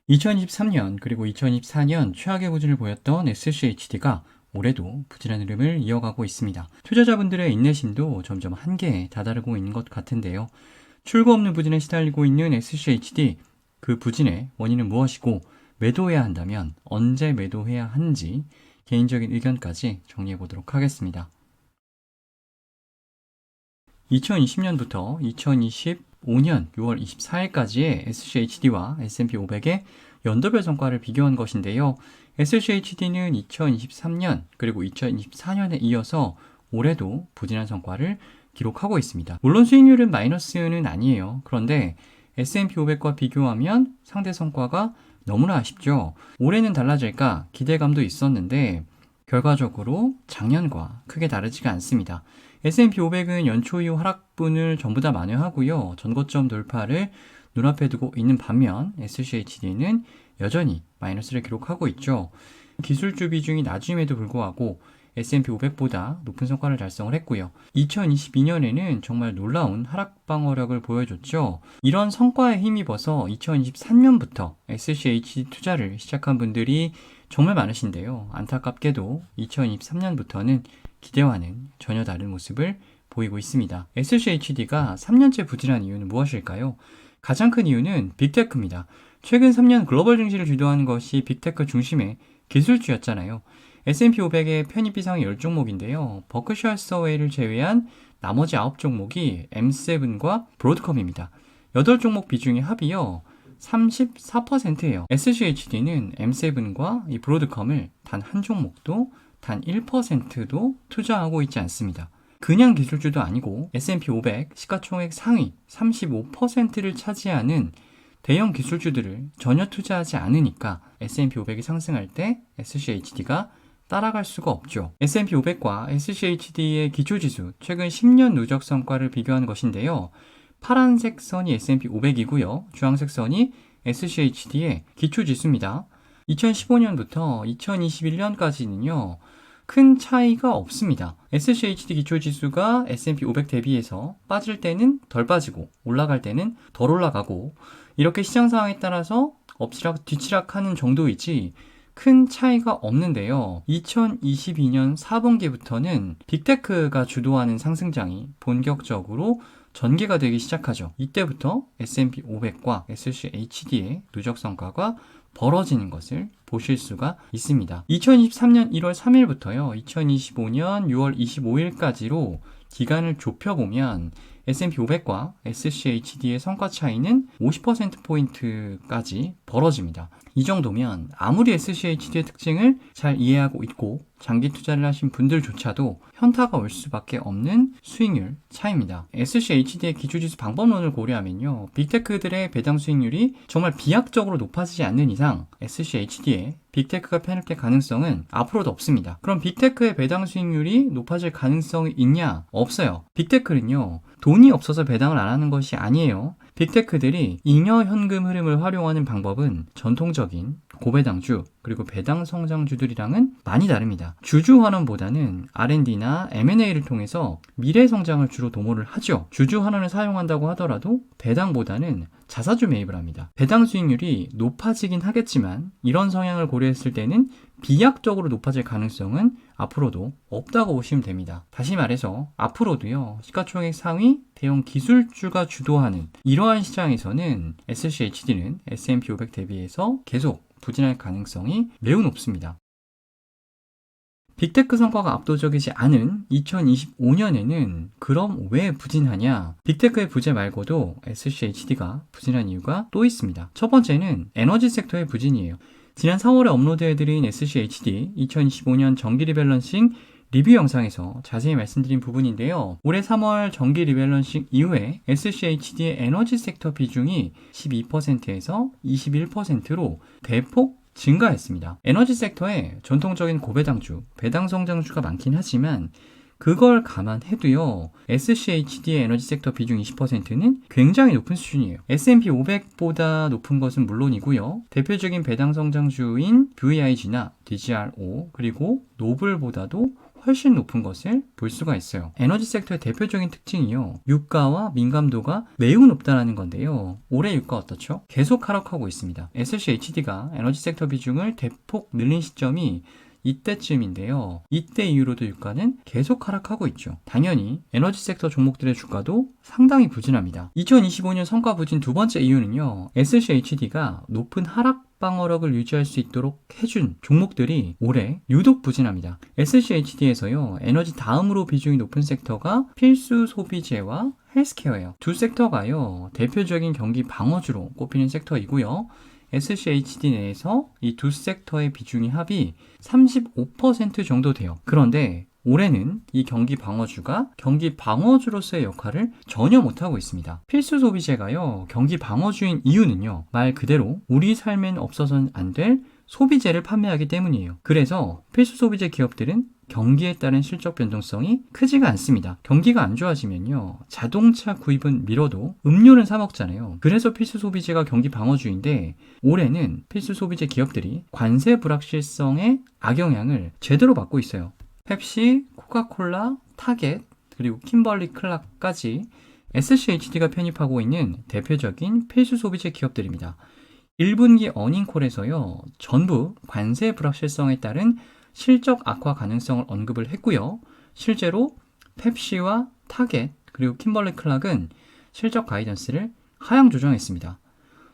2023년 그리고 2024년 최악의 구진을 보였던 SCHD가 올해도 부진한 흐름을 이어가고 있습니다. 투자자분들의 인내심도 점점 한계에 다다르고 있는 것 같은데요. 출구 없는 부진에 시달리고 있는 SCHD, 그 부진의 원인은 무엇이고 매도해야 한다면 언제 매도해야 하는지 개인적인 의견까지 정리해 보도록 하겠습니다. 2020년부터 2025년 6월 24일까지의 SCHD와 S&P 500의 연도별 성과를 비교한 것인데요. SCHD는 2023년 그리고 2024년에 이어서 올해도 부진한 성과를 기록하고 있습니다. 물론 수익률은 마이너스는 아니에요. 그런데 S&P 500과 비교하면 상대 성과가 너무나 아쉽죠. 올해는 달라질까 기대감도 있었는데 결과적으로 작년과 크게 다르지가 않습니다. S&P 500은 연초 이후 하락분을 전부 다 만회하고요. 전고점 돌파를 눈앞에 두고 있는 반면 SCHD는 여전히 마이너스를 기록하고 있죠. 기술주 비중이 낮음에도 불구하고 S&P 500보다 높은 성과를 달성을 했고요. 2022년에는 정말 놀라운 하락 방어력을 보여줬죠. 이런 성과에 힘입어서 2023년부터 SCHD 투자를 시작한 분들이 정말 많으신데요. 안타깝게도 2023년부터는 기대와는 전혀 다른 모습을 보이고 있습니다. SCHD가 3년째 부진한 이유는 무엇일까요? 가장 큰 이유는 빅테크입니다. 최근 3년 글로벌 증시를 주도하는 것이 빅테크 중심의 기술주였잖아요. S&P 500의 편입 비상의 10종목인데요. 버크셔 해서웨이를 제외한 나머지 9종목이 M7과 브로드컴입니다. 8종목 비중의 합이요. 34%예요. SCHD는 M7과 이 브로드컴을 단 한 종목도 단 1%도 투자하고 있지 않습니다. 그냥 기술주도 아니고 S&P 500 시가총액 상위 35%를 차지하는 대형 기술주들을 전혀 투자하지 않으니까 S&P 500이 상승할 때 SCHD가 따라갈 수가 없죠. S&P 500과 SCHD의 기초지수 최근 10년 누적 성과를 비교한 것인데요. 파란색 선이 S&P 500이고요. 주황색 선이 SCHD의 기초지수입니다. 2015년부터 2021년까지는요. 큰 차이가 없습니다. SCHD 기초지수가 S&P 500 대비해서 빠질 때는 덜 빠지고 올라갈 때는 덜 올라가고 이렇게 시장 상황에 따라서 엎치락 뒤치락하는 정도이지 큰 차이가 없는데요. 2022년 4분기부터는 빅테크가 주도하는 상승장이 본격적으로 전개가 되기 시작하죠. 이때부터 S&P 500과 SCHD의 누적 성과가 벌어지는 것을 보실 수가 있습니다. 2023년 1월 3일부터요. 2025년 6월 25일까지로 기간을 좁혀보면 S&P 500과 SCHD의 성과 차이는 50%포인트까지 벌어집니다. 이 정도면 아무리 SCHD의 특징을 잘 이해하고 있고 장기 투자를 하신 분들조차도 현타가 올 수밖에 없는 수익률 차이입니다. SCHD의 기초지수 방법론을 고려하면요. 빅테크들의 배당 수익률이 정말 비약적으로 높아지지 않는 이상 SCHD의 빅테크가 편입될 가능성은 앞으로도 없습니다. 그럼 빅테크의 배당 수익률이 높아질 가능성이 있냐? 없어요. 빅테크는요. 돈이 없어서 배당을 안 하는 것이 아니에요. 빅테크들이 잉여 현금 흐름을 활용하는 방법은 전통적인 고배당주 그리고 배당 성장주들이랑은 많이 다릅니다. 주주 환원보다는 R&D나 M&A를 통해서 미래 성장을 주로 도모를 하죠. 주주 환원을 사용한다고 하더라도 배당보다는 자사주 매입을 합니다. 배당 수익률이 높아지긴 하겠지만 이런 성향을 고려했을 때는 비약적으로 높아질 가능성은 앞으로도 없다고 보시면 됩니다. 다시 말해서 앞으로도요. 시가총액 상위 대형 기술주가 주도하는 이러한 시장에서는 SCHD는 S&P 500 대비해서 계속 부진할 가능성이 매우 높습니다. 빅테크 성과가 압도적이지 않은 2025년에는 그럼 왜 부진하냐? 빅테크의 부재 말고도 SCHD가 부진한 이유가 또 있습니다. 첫 번째는 에너지 섹터의 부진이에요. 지난 4월에 업로드해드린 SCHD 2025년 정기 리밸런싱 리뷰 영상에서 자세히 말씀드린 부분인데요. 올해 3월 정기 리밸런싱 이후에 SCHD의 에너지 섹터 비중이 12%에서 21%로 대폭 증가했습니다. 에너지 섹터에 전통적인 고배당주, 배당 성장주가 많긴 하지만 그걸 감안해도요. SCHD의 에너지 섹터 비중 20%는 굉장히 높은 수준이에요. S&P 500보다 높은 것은 물론이고요. 대표적인 배당 성장주인 VIG나 DGRO 그리고 노블보다도 훨씬 높은 것을 볼 수가 있어요. 에너지 섹터의 대표적인 특징이요. 유가와 민감도가 매우 높다는 건데요. 올해 유가 어떻죠? 계속 하락하고 있습니다. SCHD가 에너지 섹터 비중을 대폭 늘린 시점이 이때쯤인데요. 이때 이후로도 유가는 계속 하락하고 있죠. 당연히 에너지 섹터 종목들의 주가도 상당히 부진합니다. 2025년 성과 부진 두 번째 이유는요. SCHD가 높은 하락 방어력을 유지할 수 있도록 해준 종목들이 올해 유독 부진합니다. SCHD에서요. 에너지 다음으로 비중이 높은 섹터가 필수 소비재와 헬스케어예요. 두 섹터가요. 대표적인 경기 방어주로 꼽히는 섹터이고요. SCHD 내에서 이 두 섹터의 비중이 합이 35% 정도 돼요. 그런데 올해는 이 경기 방어주가 경기 방어주로서의 역할을 전혀 못하고 있습니다. 필수 소비재가요, 경기 방어주인 이유는요, 말 그대로 우리 삶엔 없어서는 안 될 소비재를 판매하기 때문이에요. 그래서 필수 소비재 기업들은 경기에 따른 실적 변동성이 크지가 않습니다. 경기가 안 좋아지면요, 자동차 구입은 미뤄도 음료는 사 먹잖아요. 그래서 필수 소비재가 경기 방어주인데 올해는 필수 소비재 기업들이 관세 불확실성의 악영향을 제대로 받고 있어요. 펩시, 코카콜라, 타겟, 그리고 킴벌리 클락까지 SCHD가 편입하고 있는 대표적인 필수 소비재 기업들입니다. 1분기 어닝콜에서요, 전부 관세 불확실성에 따른 실적 악화 가능성을 언급을 했고요. 실제로 펩시와 타겟 그리고 킴벌리 클락은 실적 가이던스를 하향 조정했습니다.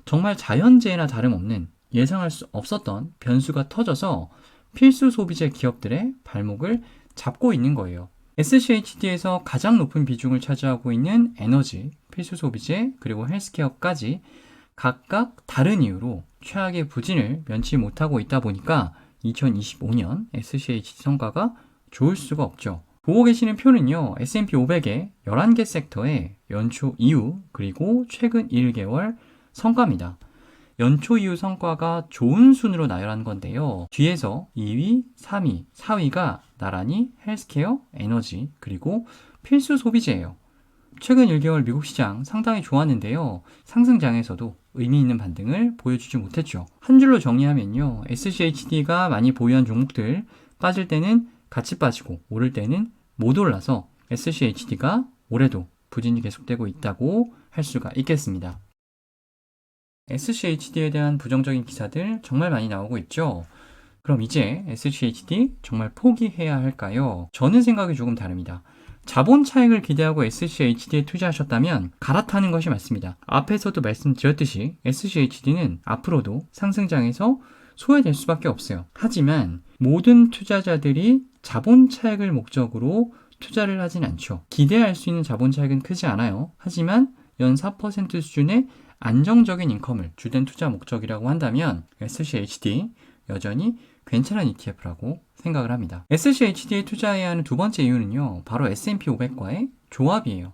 정말 자연재해나 다름없는 예상할 수 없었던 변수가 터져서 필수 소비재 기업들의 발목을 잡고 있는 거예요. SCHD에서 가장 높은 비중을 차지하고 있는 에너지, 필수 소비재, 그리고 헬스케어까지 각각 다른 이유로 최악의 부진을 면치 못하고 있다 보니까 2025년 SCHD 성과가 좋을 수가 없죠. 보고 계시는 표는요, S&P 500의 11개 섹터의 연초 이후 그리고 최근 1개월 성과입니다. 연초 이후 성과가 좋은 순으로 나열한 건데요. 뒤에서 2위, 3위, 4위가 나란히 헬스케어, 에너지, 그리고 필수 소비재예요. 최근 1개월 미국 시장 상당히 좋았는데요. 상승장에서도 의미 있는 반등을 보여주지 못했죠. 한 줄로 정리하면요. SCHD가 많이 보유한 종목들 빠질 때는 같이 빠지고 오를 때는 못 올라서 SCHD가 올해도 부진이 계속되고 있다고 할 수가 있겠습니다. SCHD에 대한 부정적인 기사들 정말 많이 나오고 있죠. 그럼 이제 SCHD 정말 포기해야 할까요? 저는 생각이 조금 다릅니다. 자본 차익을 기대하고 SCHD에 투자하셨다면 갈아타는 것이 맞습니다. 앞에서도 말씀드렸듯이 SCHD는 앞으로도 상승장에서 소외될 수밖에 없어요. 하지만 모든 투자자들이 자본 차익을 목적으로 투자를 하진 않죠. 기대할 수 있는 자본 차익은 크지 않아요. 하지만 연 4% 수준의 안정적인 인컴을 주된 투자 목적이라고 한다면 SCHD 여전히 괜찮은 ETF라고 생각을 합니다. SCHD에 투자해야 하는 두 번째 이유는요, 바로 S&P 500과의 조합이에요.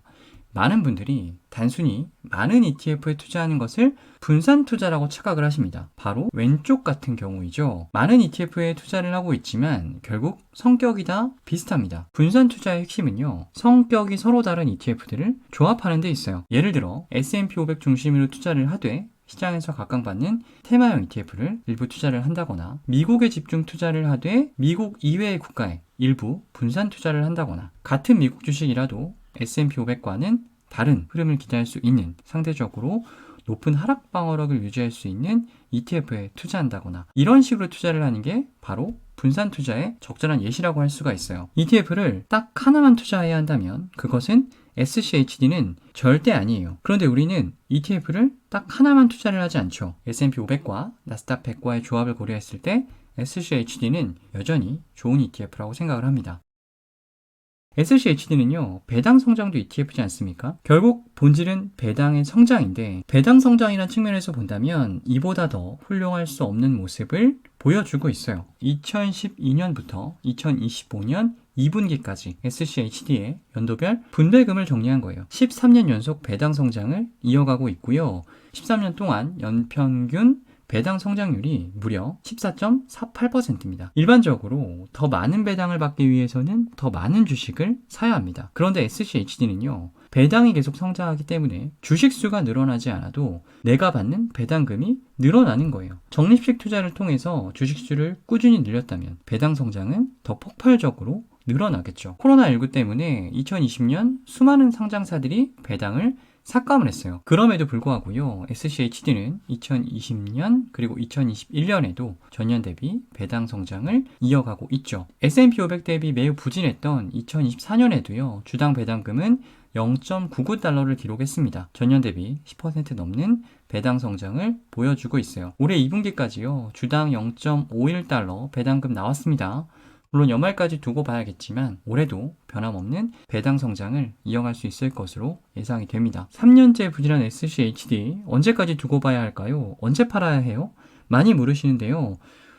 많은 분들이 단순히 많은 ETF에 투자하는 것을 분산 투자라고 착각을 하십니다. 바로 왼쪽 같은 경우이죠. 많은 ETF에 투자를 하고 있지만 결국 성격이 다 비슷합니다. 분산 투자의 핵심은요, 성격이 서로 다른 ETF들을 조합하는 데 있어요. 예를 들어 S&P 500 중심으로 투자를 하되 시장에서 각광받는 테마형 ETF를 일부 투자를 한다거나, 미국에 집중 투자를 하되 미국 이외의 국가에 일부 분산 투자를 한다거나, 같은 미국 주식이라도 S&P 500과는 다른 흐름을 기대할 수 있는 상대적으로 높은 하락 방어력을 유지할 수 있는 ETF에 투자한다거나, 이런 식으로 투자를 하는 게 바로 분산 투자의 적절한 예시라고 할 수가 있어요. ETF를 딱 하나만 투자해야 한다면 그것은 SCHD는 절대 아니에요. 그런데 우리는 ETF를 딱 하나만 투자를 하지 않죠. S&P 500과 나스닥 100과의 조합을 고려했을 때 SCHD는 여전히 좋은 ETF라고 생각을 합니다. SCHD는요, 배당 성장도 ETF지 않습니까? 결국 본질은 배당의 성장인데, 배당 성장이라는 측면에서 본다면 이보다 더 훌륭할 수 없는 모습을 보여주고 있어요. 2012년부터 2025년 2분기까지 SCHD의 연도별 분배금을 정리한 거예요. 13년 연속 배당 성장을 이어가고 있고요. 13년 동안 연평균 배당 성장률이 무려 14.48%입니다. 일반적으로 더 많은 배당을 받기 위해서는 더 많은 주식을 사야 합니다. 그런데 SCHD는요, 배당이 계속 성장하기 때문에 주식 수가 늘어나지 않아도 내가 받는 배당금이 늘어나는 거예요. 적립식 투자를 통해서 주식 수를 꾸준히 늘렸다면 배당 성장은 더 폭발적으로 늘어나겠죠. 코로나19 때문에 2020년 수많은 상장사들이 배당을 삭감을 했어요. 그럼에도 불구하고요, SCHD는 2020년 그리고 2021년에도 전년 대비 배당 성장을 이어가고 있죠. S&P 500 대비 매우 부진했던 2024년에도요, 주당 배당금은 0.99달러를 기록했습니다. 전년 대비 10% 넘는 배당 성장을 보여주고 있어요. 올해 2분기까지요, 주당 0.51달러 배당금 나왔습니다. 물론 연말까지 두고 봐야겠지만 올해도 변함없는 배당 성장을 이어갈 수 있을 것으로 예상이 됩니다. 3년째 부진한 SCHD 언제까지 두고 봐야 할까요? 언제 팔아야 해요? 많이 물으시는데요.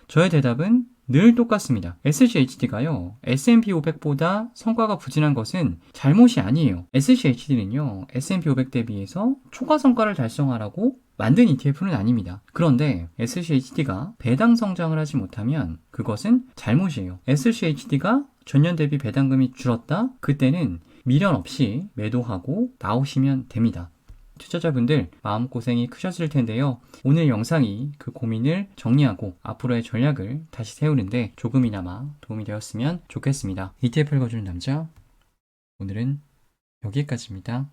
저의 대답은 늘 똑같습니다. SCHD가요, S&P 500보다 성과가 부진한 것은 잘못이 아니에요. SCHD는요, S&P 500 대비해서 초과 성과를 달성하라고 만든 ETF는 아닙니다. 그런데 SCHD가 배당 성장을 하지 못하면 그것은 잘못이에요. SCHD가 전년 대비 배당금이 줄었다? 그때는 미련 없이 매도하고 나오시면 됩니다. 투자자분들 마음고생이 크셨을 텐데요. 오늘 영상이 그 고민을 정리하고 앞으로의 전략을 다시 세우는데 조금이나마 도움이 되었으면 좋겠습니다. ETF를 거주는 남자, 오늘은 여기까지입니다.